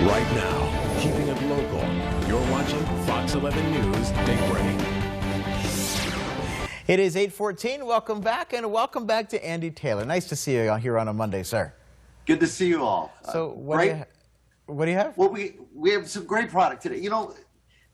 Right now, keeping it local, you're watching Fox 11 News Big Break. It is 8:14. Welcome back, and welcome back to Andy Taylor. Nice to see you here on a Monday, sir. Good to see you all. So what do you have? Well, we have some great product today. You know,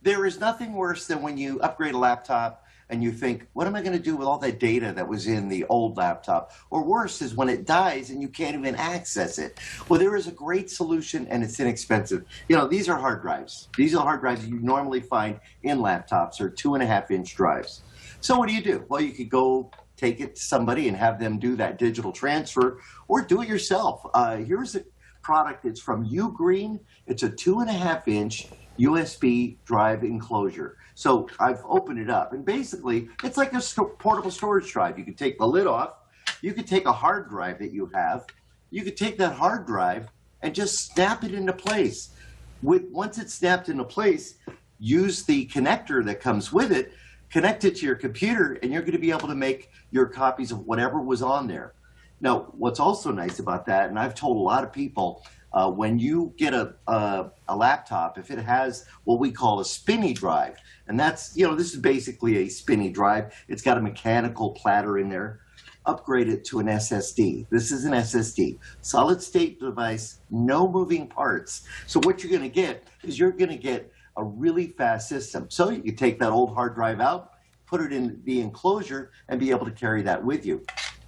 there is nothing worse than when you upgrade a laptop and you think, what am I going to do with all that data that was in the old laptop? Or worse is when it dies and you can't even access it. Well, there is a great solution, and it's inexpensive. You know, these are hard drives. These are hard drives you normally find in laptops, or 2.5-inch drives. So what do? Well, you could go take it to somebody and have them do that digital transfer, or do it yourself. Here's a product. It's from UGreen. It's a 2.5-inch USB drive enclosure. So I've opened it up, and basically it's like a portable storage drive. You can take the lid off. You could take a hard drive that you have. You could take that hard drive and just snap it into place. Once it's snapped into place, use the connector that comes with it, connect it to your computer, and you're going to be able to make your copies of whatever was on there. Now, what's also nice about that, and I've told a lot of people, when you get a laptop, if it has what we call a spinny drive, and that's, you know, this is basically a spinny drive. It's got a mechanical platter in there. Upgrade it to an SSD. This is an SSD, solid state device, no moving parts. So what you're going to get is you're going to get a really fast system. So you can take that old hard drive out, put it in the enclosure, and be able to carry that with you.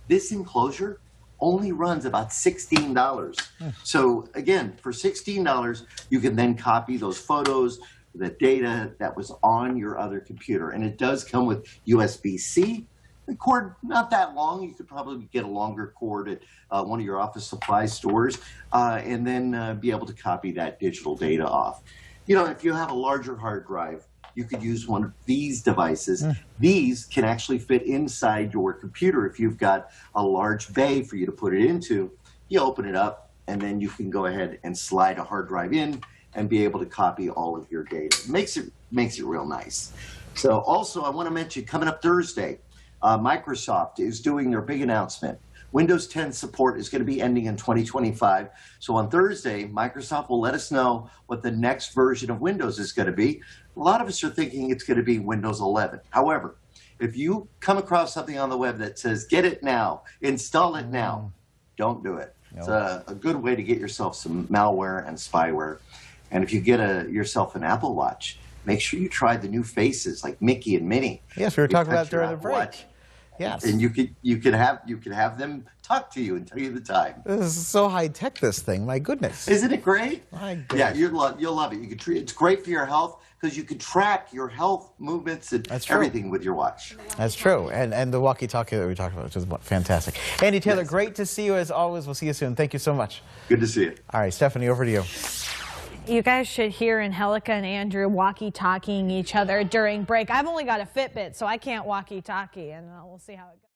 This enclosure only runs about $16. So again, for $16, you can then copy those photos, the data that was on your other computer. And it does come with USB-C. The cord, not that long. You could probably get a longer cord at one of your office supply stores, and then be able to copy that digital data off. You know, if you have a larger hard drive, you could use one of these devices. These can actually fit inside your computer. If you've got a large bay for you to put it into, you open it up, and then you can go ahead and slide a hard drive in and be able to copy all of your data. Makes it real nice. So also, I want to mention, coming up Thursday, Microsoft is doing their big announcement. Windows 10 support is going to be ending in 2025. So on Thursday, Microsoft will let us know what the next version of Windows is going to be. A lot of us are thinking it's going to be Windows 11. However, if you come across something on the web that says, get it now, install it now, don't do it. It's a good way to get yourself some malware and spyware. And if you get yourself an Apple Watch, make sure you try the new faces like Mickey and Minnie. Yes, we were talking about during the break. Watch. Yes. And you could have them talk to you and tell you the time. This is so high tech, this thing. My goodness. Isn't it great? My goodness. Yeah, you'll love it. It's great for your health because you can track your health movements and everything with your watch. That's true. And the walkie-talkie that we talked about, which is fantastic. Andy Taylor, great to see you as always. We'll see you soon. Thank you so much. Good to see you. All right, Stephanie, over to you. You guys should hear Angelica and Andrew walkie-talkieing each other during break. I've only got a Fitbit, so I can't walkie-talkie, and we'll see how it goes.